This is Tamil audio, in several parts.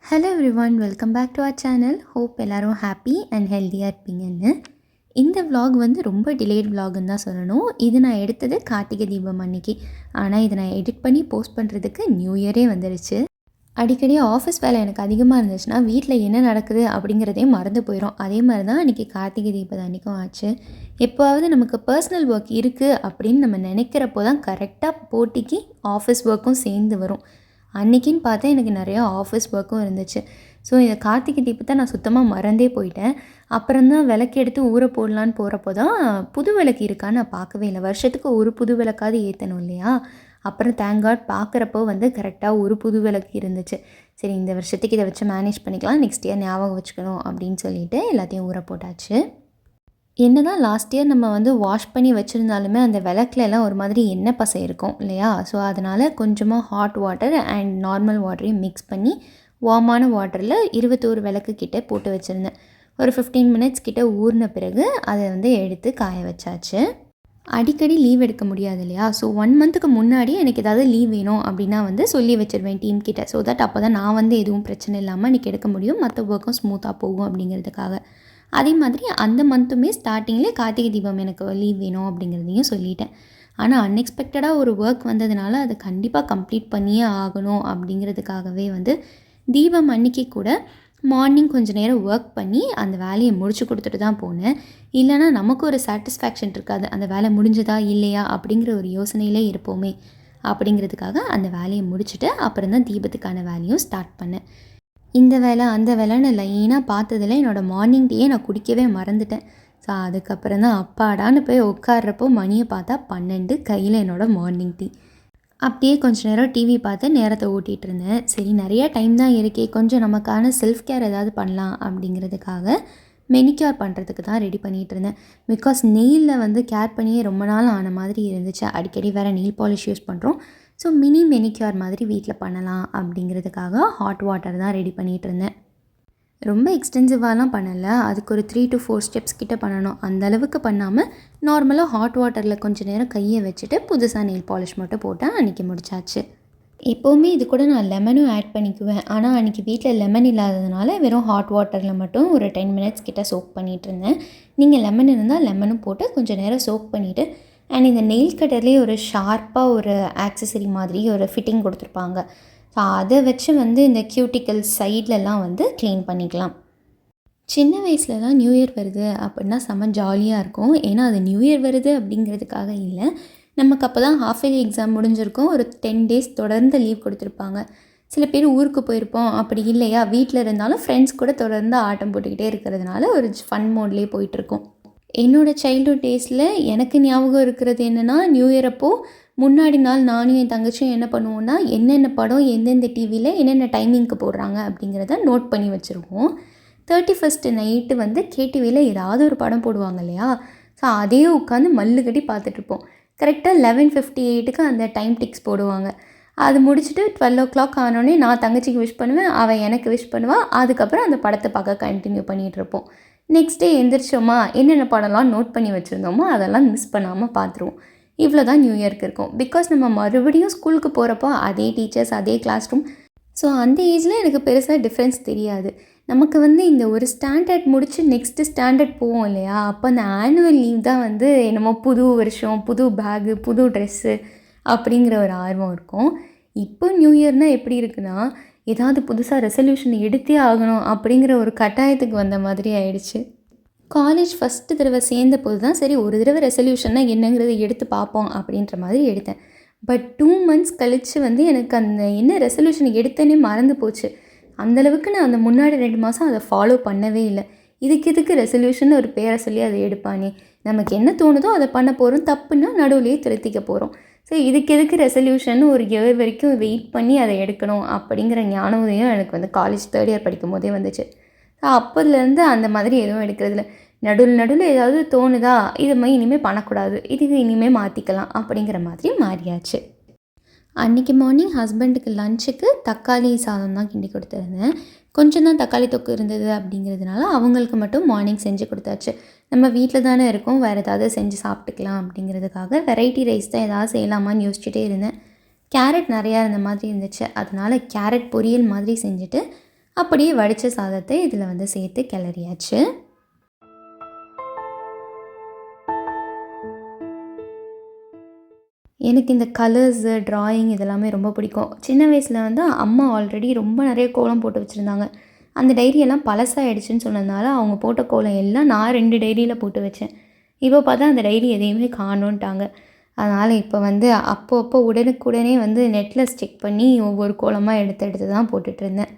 Hello everyone, welcome back to our channel. Hope எல்லோரும் ஹாப்பி அண்ட் ஹெல்த்தியாக இருப்பீங்கன்னு. இந்த vlog வந்து ரொம்ப டிலேட் vlogன்னு தான் சொல்லணும். இது நான் எடுத்தது கார்த்திகை தீபம் அன்னைக்கு. ஆனால் இதை நான் எடிட் பண்ணி போஸ்ட் பண்ணுறதுக்கு நியூ இயரே வந்துருச்சு. அடிக்கடி ஆஃபீஸ் வேலை எனக்கு அதிகமாக இருந்துச்சுன்னா வீட்டில் என்ன நடக்குது அப்படிங்கிறதே மறந்து போயிடும். அதே மாதிரி தான் அன்றைக்கி கார்த்திகை தீபம் அன்றைக்கும் ஆச்சு. எப்போவாவது நமக்கு பர்சனல் ஒர்க் இருக்குது அப்படின்னு நம்ம நினைக்கிறப்போ தான் கரெக்டாக போட்டிக்கு ஆஃபீஸ் ஒர்க்கும் சேர்ந்து வரும். அன்றைக்கின்னு பார்த்தா எனக்கு நிறையா ஆஃபீஸ் ஒர்க்கும் இருந்துச்சு. ஸோ இந்த கார்த்திகை தீபத்தை நான் சுத்தமாக மறந்தே போயிட்டேன். அப்புறம் தான் விளக்கு எடுத்து ஊற போடலான்னு போகிறப்போ தான் புது விளக்கு இருக்கான்னு நான் பார்க்கவே இல்லை. வருஷத்துக்கு ஒரு புது விளக்காவது ஏற்றணும் இல்லையா? அப்புறம் தேங்க் காட் பார்க்குறப்போ வந்து கரெக்டாக ஒரு புது விளக்கு இருந்துச்சு. சரி, இந்த வருஷத்துக்கு இதை வச்சு மேனேஜ் பண்ணிக்கலாம், நெக்ஸ்ட் இயர் ஞாபகம் வச்சுக்கணும் அப்படின்னு சொல்லிட்டு எல்லாத்தையும் ஊற போட்டாச்சு. என்ன தான் லாஸ்ட் இயர் நம்ம வந்து வாஷ் பண்ணி வச்சுருந்தாலுமே அந்த விளக்குலலாம் ஒரு மாதிரி எண்ணெய் பசை இருக்கும் இல்லையா? ஸோ அதனால் கொஞ்சமாக ஹாட் வாட்டர் அண்ட் நார்மல் வாட்டரையும் மிக்ஸ் பண்ணி வார்மான வாட்டரில் 21 விளக்கு கிட்டே போட்டு வச்சுருந்தேன். ஒரு 15 மினிட்ஸ் கிட்டே ஊறின பிறகு அதை வந்து எடுத்து காய வச்சாச்சு. அடிக்கடி லீவ் எடுக்க முடியாது இல்லையா? ஸோ 1 மந்த்துக்கு முன்னாடி எனக்கு ஏதாவது லீவ் வேணும் அப்படின்னா வந்து சொல்லி வச்சுருவேன் டீம் கிட்ட. ஸோ தட் அப்போ தான் நான் வந்து எதுவும் பிரச்சனை இல்லாமல் இன்றைக்கி எடுக்க முடியும், மற்ற ஒர்க்கும் ஸ்மூத்தாக போகும் அப்படிங்கிறதுக்காக. அதே மாதிரி அந்த மந்த்துமே ஸ்டார்டிங்லேயே கார்த்திகை தீபம் எனக்கு லீவ் வேணும் அப்படிங்கிறதையும் சொல்லிட்டேன். ஆனால் அன்எக்ஸ்பெக்டடாக ஒரு ஒர்க் வந்ததுனால அதை கண்டிப்பாக கம்ப்ளீட் பண்ணியே ஆகணும் அப்படிங்கிறதுக்காகவே வந்து தீபம் அன்னைக்கு கூட மார்னிங் கொஞ்சம் நேரம் ஒர்க் பண்ணி அந்த வேலையை முடிச்சு கொடுத்துட்டு தான் போனேன். இல்லைனா நமக்கு ஒரு சாட்டிஸ்ஃபேக்ஷன் இருக்காது, அந்த வேலை முடிஞ்சதா இல்லையா அப்படிங்கிற ஒரு யோசனையிலே இருப்போமே. அப்படிங்கிறதுக்காக அந்த வேலையை முடிச்சுட்டு அப்புறம் தான் தீபத்துக்கான வேலையும் ஸ்டார்ட் பண்ணேன். இந்த வேலை அந்த வேலைன்னு லைனாக பார்த்ததில் என்னோடய மார்னிங் டீயே நான் குடிக்கவே மறந்துட்டேன். ஸோ அதுக்கப்புறம் தான் அப்பாடான்னு போய் உட்கார்றப்போ மணியை பார்த்தா 12 கையில் என்னோடய மார்னிங் டீ. அப்படியே கொஞ்சம் நேரம் டிவி பார்த்து நேரத்தை ஓட்டிகிட்டு இருந்தேன். சரி, நிறையா டைம் தான் இருக்கே, கொஞ்சம் நமக்கான செல்ஃப் கேர் ஏதாவது பண்ணலாம் அப்படிங்கிறதுக்காக மெனிக்யூர் பண்ணுறதுக்கு தான் ரெடி பண்ணிகிட்டு இருந்தேன். பிகாஸ் நெயிலில் வந்து கேர் பண்ணியே ரொம்ப நாள் ஆன மாதிரி இருந்துச்சு. அடிக்கடி வேறு நெயில் பாலிஷ் யூஸ் பண்ணுறோம். ஸோ மினி மெனிக்யூர் மாதிரி வீட்டில் பண்ணலாம் அப்படிங்கிறதுக்காக ஹாட் வாட்டர் தான் ரெடி பண்ணிகிட்டு இருந்தேன். ரொம்ப எக்ஸ்டென்சிவாலாம் பண்ணலை, அதுக்கு ஒரு 3 to 4 ஸ்டெப்ஸ் கிட்டே பண்ணணும். அந்தளவுக்கு பண்ணாமல் நார்மலாக ஹாட் வாட்டரில் கொஞ்சம் நேரம் கையை வச்சுட்டு புதுசாக நெயில் பாலிஷ் மட்டும் போட்டால் அன்றைக்கி முடிச்சாச்சு. எப்போவுமே இது கூட நான் லெமனும் ஆட் பண்ணிக்குவேன். ஆனால் அன்றைக்கி வீட்டில் லெமன் இல்லாததுனால வெறும் ஹாட் வாட்டரில் மட்டும் ஒரு 10 மினிட்ஸ் கிட்டே சோக் பண்ணிகிட்டு இருந்தேன். நீங்கள் லெமன் இருந்தால் லெமனும் போட்டு கொஞ்சம் நேரம் சோக் பண்ணிவிட்டு அண்ட் இந்த நெயில் கட்டர்லேயே ஒரு ஷார்ப்பாக ஒரு ஆக்சசரி மாதிரி ஒரு ஃபிட்டிங் கொடுத்துருப்பாங்க. ஸோ அதை வச்சு வந்து இந்த கியூட்டிக்கல் சைட்லலாம் வந்து க்ளீன் பண்ணிக்கலாம். சின்ன வயசில் தான் நியூ இயர் வருது அப்படின்னா செம்ம ஜாலியாக இருக்கும். ஏன்னா அது நியூ இயர் வருது அப்படிங்கிறதுக்காக இல்லை, நமக்கு அப்போ தான் ஹாஃப் இயர்லி எக்ஸாம் முடிஞ்சிருக்கும். ஒரு 10 டேஸ் தொடர்ந்து லீவ் கொடுத்துருப்பாங்க. சில பேர் ஊருக்கு போயிருப்போம், அப்படி இல்லையா வீட்டில் இருந்தாலும் ஃப்ரெண்ட்ஸ் கூட தொடர்ந்து ஆட்டம் போட்டுக்கிட்டே இருக்கிறதுனால ஒரு ஃபன் மோட்லேயே போயிட்டுருக்கோம். என்னோடய சைல்ட்ஹுட் டேஸில் எனக்கு ஞாபகம் இருக்கிறது என்னென்னா, நியூ இயர் அப்போது முன்னாடி நாள் நானும் என் தங்கச்சியும் என்ன பண்ணுவோன்னா, என்னென்ன படம் எந்தெந்த டிவியில் என்னென்ன டைமிங்க்கு போடுறாங்க அப்படிங்கிறத நோட் பண்ணி வச்சுருவோம். 31st நைட்டு வந்து கேடிவியில் ஏதாவது ஒரு படம் போடுவாங்க இல்லையா? ஸோ அதையே உட்காந்து மல்லு கட்டி பார்த்துட்ருப்போம். கரெக்டாக 11:58க்கு அந்த டைம் டிக்ஸ் போடுவாங்க. அது முடிச்சுட்டு 12 o'clock ஆனோடனே நான் தங்கச்சிக்கு விஷ் பண்ணுவேன், அவள் எனக்கு விஷ் பண்ணுவாள். அதுக்கப்புறம் அந்த படத்தை பார்க்க கண்டினியூ பண்ணிகிட்ருப்போம். நெக்ஸ்ட் டே எந்திரிச்சோமா, என்னென்ன படம்லாம் நோட் பண்ணி வச்சுருந்தோமோ அதெல்லாம் மிஸ் பண்ணாமல் பார்த்துருவோம். இவ்வளோ தான் நியூ இயர்க்கு இருக்கும். பிகாஸ் நம்ம மறுபடியும் ஸ்கூலுக்கு போகிறப்போ அதே டீச்சர்ஸ், அதே கிளாஸ் ரூம். ஸோ அந்த ஏஜில் எனக்கு பெருசாக டிஃப்ரென்ஸ் தெரியாது. நமக்கு வந்து இந்த ஒரு ஸ்டாண்டர்ட் முடித்து நெக்ஸ்ட்டு ஸ்டாண்டர்ட் போவோம் இல்லையா? அப்போ அந்த ஆனுவல் லீவ் தான் வந்து என்னமோ புது வருஷம், புது பேகு, புது ட்ரெஸ்ஸு அப்படிங்கிற ஒரு ஆர்வம் இருக்கும். இப்போ நியூ இயர்னால் எப்படி இருக்குன்னா, ஏதாவது புதுசாக ரெசல்யூஷன் எடுத்தே ஆகணும் அப்படிங்கிற ஒரு கட்டாயத்துக்கு வந்த மாதிரி ஆயிடுச்சு. காலேஜ் ஃபஸ்ட்டு தடவை சேர்ந்த போது தான் சரி, ஒரு தடவை ரெசல்யூஷன்னா என்னங்கிறத எடுத்து பார்ப்போம் அப்படின்ற மாதிரி எடுத்தேன். பட் 2 months கழித்து வந்து எனக்கு அந்த என்ன ரெசல்யூஷன் எடுத்தேனே மறந்து போச்சு. அந்தளவுக்கு நான் அந்த முன்னாடி 2 மாதம் அதை ஃபாலோ பண்ணவே இல்லை. இதுக்கு ரெசல்யூஷன் ஒரு பேரை சொல்லி அதை எடுப்பானே, நமக்கு என்ன தோணுதோ அதை பண்ண போகிறோம், தப்புன்னா நடுவுலேயே திருத்திக்க போகிறோம். ஸோ இதுக்கு ரெசல்யூஷன் ஒரு இயர் வரைக்கும் வெயிட் பண்ணி அதை எடுக்கணும் அப்படிங்கிற ஞானோதயம் எனக்கு வந்து காலேஜ் 3rd year படிக்கும் போதே வந்துச்சு. ஸோ அப்போதுலேருந்து அந்த மாதிரி எதுவும் எடுக்கிறதில்ல. நடுவில் ஏதாவது தோணுதா, இது மாதிரி இனிமேல் பண்ணக்கூடாது, இதுக்கு இனிமேல் மாற்றிக்கலாம் அப்படிங்கிற மாதிரி மாறியாச்சு. அன்றைக்கி மார்னிங் ஹஸ்பண்டுக்கு லஞ்சுக்கு தக்காளி சாதம் தான் கிண்டி கொடுத்துருந்தேன். கொஞ்சம் தான் தக்காளி தொக்கு இருந்தது அப்படிங்கிறதுனால அவங்களுக்கு மட்டும் மார்னிங் செஞ்சு கொடுத்தாச்சு. நம்ம வீட்டில் தானே இருக்கோம், வேறு ஏதாவது செஞ்சு சாப்பிட்டுக்கலாம் அப்படிங்கிறதுக்காக வெரைட்டி ரைஸ் தான் ஏதாவது செய்யலாமான்னு யோசிச்சுட்டே இருந்தேன். கேரட் நிறையா இருந்த மாதிரி இருந்துச்சு, அதனால் கேரட் பொரியல் மாதிரி செஞ்சுட்டு அப்படியே வடித்த சாதத்தை இதில் வந்து சேர்த்து கிளறியாச்சு. எனக்கு இந்த கலர்ஸு, ட்ராயிங் இதெல்லாமே ரொம்ப பிடிக்கும். சின்ன வயசில் வந்து அம்மா ஆல்ரெடி ரொம்ப நிறைய கோலம் போட்டு வச்சுருந்தாங்க. அந்த டைரியெல்லாம் பழசாயிடுச்சுன்னு சொன்னதுனால, அவங்க போட்ட கோலம் எல்லாம் நான் 2 டைரியில் போட்டு வச்சேன். இப்போ பார்த்தா அந்த டைரி எதையுமே காணோன்ட்டாங்க. அதனால் இப்போ வந்து அப்பப்போ உடனுக்குடனே வந்து நெட்டில் செக் பண்ணி ஒவ்வொரு கோலமா எடுத்து எடுத்து தான் போட்டுட்ருந்தேன்.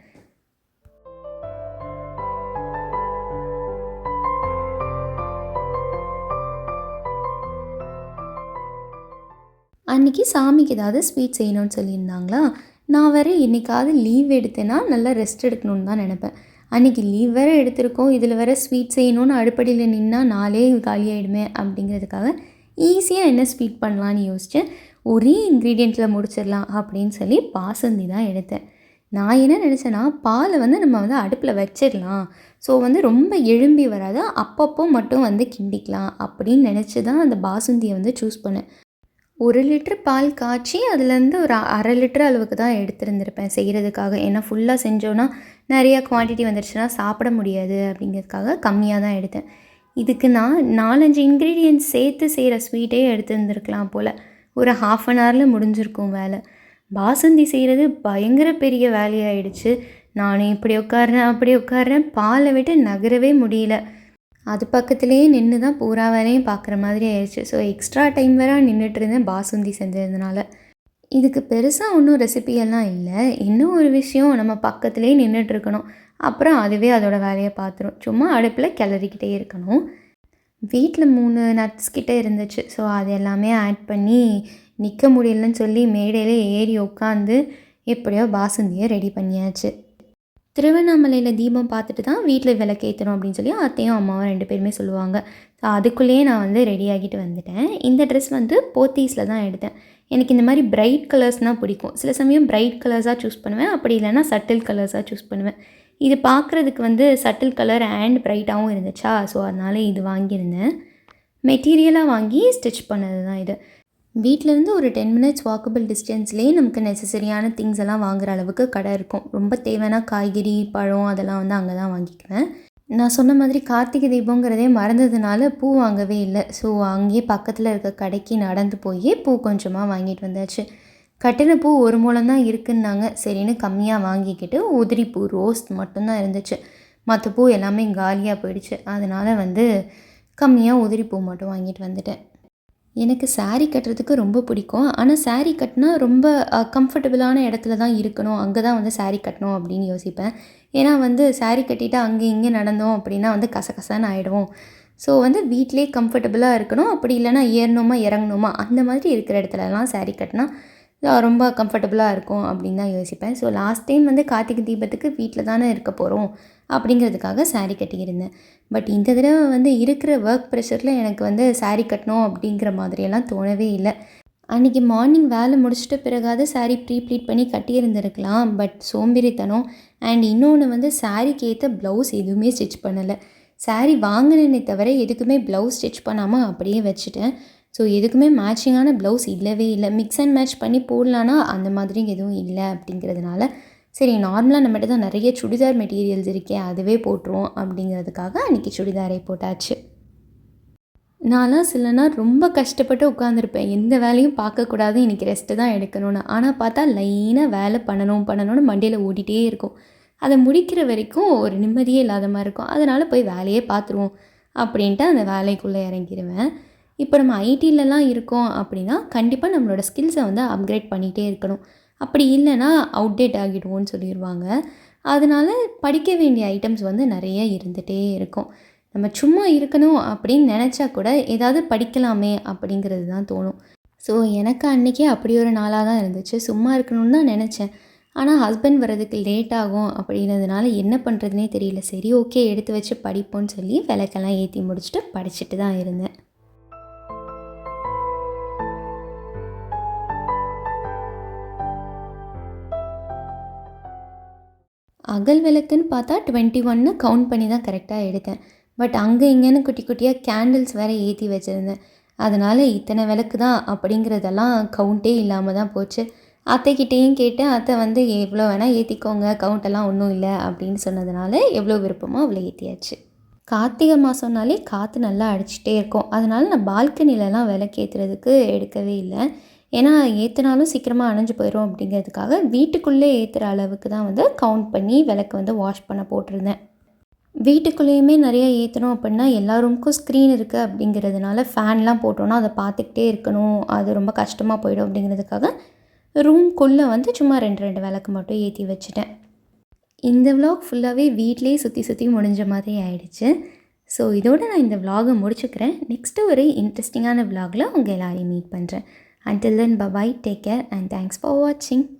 அன்றைக்கி சாமிக்கு ஏதாவது ஸ்வீட் செய்யணும்னு சொல்லியிருந்தாங்களா, நான் வேறு என்றைக்காவது லீவ் எடுத்தேன்னா நல்லா ரெஸ்ட் எடுக்கணும்னு தான் நினப்பேன். அன்றைக்கி லீவ் வேறு எடுத்திருக்கோம், இதில் வேறு ஸ்வீட் செய்யணும்னு அடுப்படியில் நின்னா நாளே காலியாகிடுமே அப்படிங்கிறதுக்காக ஈஸியாக என்ன ஸ்வீட் பண்ணலான்னு யோசித்தேன். ஒரே இன்க்ரீடியண்ட்டில் முடிச்சிடலாம் அப்படின்னு சொல்லி பாசந்தி தான் எடுத்தேன். நான் என்ன நினச்சேன்னா, பாலை வந்து நம்ம வந்து அடுப்பில் வச்சிடலாம், ஸோ வந்து ரொம்ப எழும்பி வராது, அப்பப்போ மட்டும் வந்து கிண்டிக்கலாம் அப்படின்னு நினச்சி தான் அந்த பாசுந்தியை வந்து சூஸ் பண்ணேன். 1 லிட்டர் பால் காய்ச்சி அதுலேருந்து ஒரு 1/2 லிட்டர் அளவுக்கு தான் எடுத்திருந்திருப்பேன் செய்கிறதுக்காக. ஏன்னா ஃபுல்லாக செஞ்சோன்னா நிறையா குவான்டிட்டி வந்துடுச்சுன்னா சாப்பிட முடியாது அப்படிங்கிறதுக்காக கம்மியாக தான் எடுத்தேன். இதுக்கு நான் 4, 5 இன்க்ரீடியன்ட்ஸ் சேர்த்து செய்கிற ஸ்வீட்டே எடுத்துருந்துருக்கலாம் போல். ஒரு 1/2 அன் ஹவரில் முடிஞ்சிருக்கும் வேலை. பாசந்தி செய்கிறது பயங்கர பெரிய வேலையாயிடுச்சு. நானும் இப்படி உட்கார்றேன் அப்படி உட்கார்றேன், பாலை விட்டு நகரவே முடியல. அது பக்கத்துலேயே நின்று தான் பூரா வேலையும் பார்க்குற மாதிரி ஆயிடுச்சு. ஸோ எக்ஸ்ட்ரா டைம் வேறு நின்றுட்டு இருந்தேன் பாசுந்தி செஞ்சதுனால. இதுக்கு பெருசாக ஒன்றும் ரெசிபியெல்லாம் இல்லை. இன்னும் ஒரு விஷயம், நம்ம பக்கத்துலேயே நின்றுட்டுருக்கணும். அப்புறம் அதுவே அதோடய வேலையை பார்த்துரும். சும்மா அடுப்பில் கிளறிக்கிட்டே இருக்கணும். வீட்டில் 3 நட்ஸ் கிட்டே இருந்துச்சு. ஸோ அது எல்லாமே ஆட் பண்ணி நிற்க முடியலன்னு சொல்லி மேடையிலே ஏறி உட்காந்து எப்படியோ பாசுந்தியை ரெடி பண்ணியாச்சு. திருவண்ணாமலையில் தீபம் பார்த்துட்டு தான் வீட்டில் விளக்கேற்றணும் அப்படின்னு சொல்லி அத்தையும் அம்மாவும் 2 பேருமே சொல்லுவாங்க. ஸோ அதுக்குள்ளேயே நான் வந்து ரெடி ஆகிட்டு வந்துட்டேன். இந்த ட்ரெஸ் வந்து போத்தீஸில் தான் எடுத்தேன். எனக்கு இந்த மாதிரி பிரைட் கலர்ஸ்னால் பிடிக்கும். சில சமயம் பிரைட் கலர்ஸாக சூஸ் பண்ணுவேன், அப்படி இல்லைனா சட்டில் கலர்ஸாக சூஸ் பண்ணுவேன். இது பார்க்குறதுக்கு வந்து சட்டில் கலர் அண்ட் பிரைட்டாகவும் இருந்துச்சா, ஸோ அதனால் இது வாங்கியிருந்தேன். மெட்டீரியலாக வாங்கி ஸ்டிச் பண்ணது தான் இது. வீட்டிலேருந்து ஒரு 10 மினிட்ஸ் வாக்கபிள் டிஸ்டன்ஸ்லேயே நமக்கு நெசசரியான திங்ஸ் எல்லாம் வாங்குகிற அளவுக்கு கடை இருக்கும். ரொம்ப தேவையான காய்கறி, பழம் அதெல்லாம் வந்து அங்கே தான் வாங்கிக்குவேன். நான் சொன்ன மாதிரி கார்த்திகை தீபங்கிறதே மறந்ததுனால பூ வாங்கவே இல்லை. ஸோ அங்கேயே பக்கத்தில் இருக்க கடைக்கு நடந்து போய் பூ கொஞ்சமாக வாங்கிட்டு வந்தாச்சு. கட்டின பூ 1 முழம் தான் இருக்குன்னாங்க. சரின்னு கம்மியாக வாங்கிக்கிட்டு உதிரி பூ ரோஸ் மட்டும்தான் இருந்துச்சு. மற்ற பூ எல்லாமே காலியாக போயிடுச்சு. அதனால் வந்து கம்மியாக உதிரி பூ மட்டும் வாங்கிட்டு வந்துட்டேன். எனக்கு சாரீ கட்டுறதுக்கு ரொம்ப பிடிக்கும். ஆனால் சாரீ கட்டினா ரொம்ப கம்ஃபர்டபுளான இடத்துல தான் இருக்கணும், அங்கே தான் வந்து சாரீ கட்டணும் அப்படின்னு யோசிப்பேன். ஏன்னா வந்து சாரீ கட்டிட்டு அங்கே இங்கே நடந்தோம் அப்படின்னா வந்து கசகசன்னு ஆகிடும். ஸோ வந்து வீட்டிலே கம்ஃபர்டபுளாக இருக்கணும். அப்படி இல்லைனா ஏறணுமா இறங்கணுமா அந்த மாதிரி இருக்கிற இடத்துலலாம் சாரீ கட்டினா ரொம்ப கம்ஃபர்டபுளாக இருக்கும் அப்படின்னு தான் யோசிப்பேன். ஸோ லாஸ்ட் டைம் வந்து கார்த்திகை தீபத்துக்கு வீட்டில் தானே இருக்க போகிறோம் அப்படிங்கிறதுக்காக சாரீ கட்டியிருந்தேன். பட் இந்த தடவை வந்து இருக்கிற ஒர்க் ப்ரெஷரில் எனக்கு வந்து சாரீ கட்டணும் அப்படிங்கிற மாதிரியெல்லாம் தோணவே இல்லை. அன்றைக்கி மார்னிங் வேலை முடிச்சுட்டு பிறகாவது சாரீ ப்ளீட் பண்ணி கட்டியிருந்துருக்கலாம். பட் சோம்பேறித்தனம். அண்ட் இன்னொன்று வந்து சாரீக்கு ஏற்ற ப்ளவுஸ் எதுவுமே ஸ்டிச் பண்ணலை. சாரீ வாங்கினேனே தவிர எதுக்குமே ப்ளவுஸ் ஸ்டிச் பண்ணாமல் அப்படியே வச்சுட்டேன். ஸோ எதுக்குமே மேட்சிங்கான ப்ளவுஸ் இல்லவே இல்லை. மிக்ஸ் அண்ட் மேட்ச் பண்ணி போடலான்னா அந்த மாதிரி எதுவும் இல்லை அப்படிங்கிறதுனால சரி நார்மலாக நம்மகிட்ட தான் நிறைய சுடிதார் மெட்டீரியல்ஸ் இருக்கே, அதுவே போட்டுருவோம் அப்படிங்கிறதுக்காக அன்றைக்கி சுடிதாரே போட்டாச்சு. நான்லாம் சில நாள் ரொம்ப கஷ்டப்பட்டு உட்காந்துருப்பேன், எந்த வேலையும் பார்க்கக்கூடாது, இன்றைக்கி ரெஸ்ட்டு தான் எடுக்கணும்னு. ஆனால் பார்த்தா லைனாக வேலை பண்ணணும்னு மண்டையில் ஓடிட்டே இருக்கும். அதை முடிக்கிற வரைக்கும் ஒரு நிம்மதியே இல்லாத மாதிரி இருக்கும். அதனால் போய் வேலையே பார்த்துருவோம் அப்படின்ட்டு அந்த வேலைக்குள்ளே இறங்கிடுவேன். இப்போ நம்ம ஐடிலலாம் இருக்கோம் அப்படின்னா கண்டிப்பாக நம்மளோட ஸ்கில்ஸை வந்து அப்கிரேட் பண்ணிகிட்டே இருக்கணும். அப்படி இல்லைன்னா அவுட்டேட் ஆகிடுவோன்னு சொல்லிடுவாங்க. அதனால் படிக்க வேண்டிய ஐட்டம்ஸ் வந்து நிறைய இருந்துகிட்டே இருக்கும். நம்ம சும்மா இருக்கணும் அப்படின்னு நினச்சா கூட ஏதாவது படிக்கலாமே அப்படிங்கிறது தான் தோணும். ஸோ எனக்கு அன்றைக்கே அப்படி ஒரு நாளாக தான் இருந்துச்சு. சும்மா இருக்கணும்னு தான் நினச்சேன். ஆனால் ஹஸ்பண்ட் வர்றதுக்கு லேட் ஆகும் அப்படிங்கிறதுனால என்ன பண்ணுறதுனே தெரியல. சரி ஓகே எடுத்து வச்சு படிப்போன்னு சொல்லி விளக்கெல்லாம் ஏற்றி முடிச்சுட்டு படிச்சுட்டு தான் இருந்தேன். அகல் விளக்குன்னு பார்த்தா 21 கவுண்ட் பண்ணி தான் கரெக்டாக எடுத்தேன். பட் அங்கே இங்கேன்னு குட்டி குட்டியாக கேண்டில்ஸ் வேறு ஏற்றி வச்சுருந்தேன். அதனால் இத்தனை விளக்கு தான் அப்படிங்கிறதெல்லாம் கவுண்ட்டே இல்லாமல் தான் போச்சு. அத்தைக்கிட்டேயும் கேட்டேன். அத்தை வந்து எவ்வளோ வேணால் ஏற்றிக்கோங்க, கவுண்டெல்லாம் ஒன்றும் இல்லை அப்படின்னு சொன்னதுனால எவ்வளோ விருப்பமோ அவ்வளோ ஏற்றியாச்சு. கார்த்திகை மாதம்னாலே காற்று நல்லா அடிச்சுட்டே இருக்கும். அதனால் நான் பால்கனிலலாம் விளக்கேற்றுறதுக்கு எடுக்கவே இல்லை. ஏன்னா ஏற்றினாலும் சீக்கிரமாக அணைஞ்சு போயிடும் அப்படிங்கிறதுக்காக வீட்டுக்குள்ளே ஏற்றுற அளவுக்கு தான் வந்து கவுண்ட் பண்ணி விளக்கு வந்து வாஷ் பண்ண போட்டிருந்தேன். வீட்டுக்குள்ளேயுமே நிறைய ஏற்றணும் அப்படின்னா எல்லா ரூமுக்கும் ஸ்க்ரீன் இருக்குது அப்படிங்கிறதுனால ஃபேன்லாம் போட்டோன்னா அதை பார்த்துக்கிட்டே இருக்கணும், அது ரொம்ப கஷ்டமாக போயிடும் அப்படிங்கிறதுக்காக ரூம்குள்ளே வந்து சும்மா 2 விளக்கு மட்டும் ஏற்றி வச்சுட்டேன். இந்த விலாக் ஃபுல்லாகவே வீட்டிலேயே சுற்றி சுற்றி முடிஞ்ச மாதிரி ஆயிடுச்சு. ஸோ இதோட நான் இந்த விலாகை முடிச்சுக்கிறேன். நெக்ஸ்ட்டு ஒரு இன்ட்ரெஸ்டிங்கான விலாகில் உங்கள் எல்லாரையும் மீட் பண்ணுறேன். Until then, bye bye, take care and thanks for watching.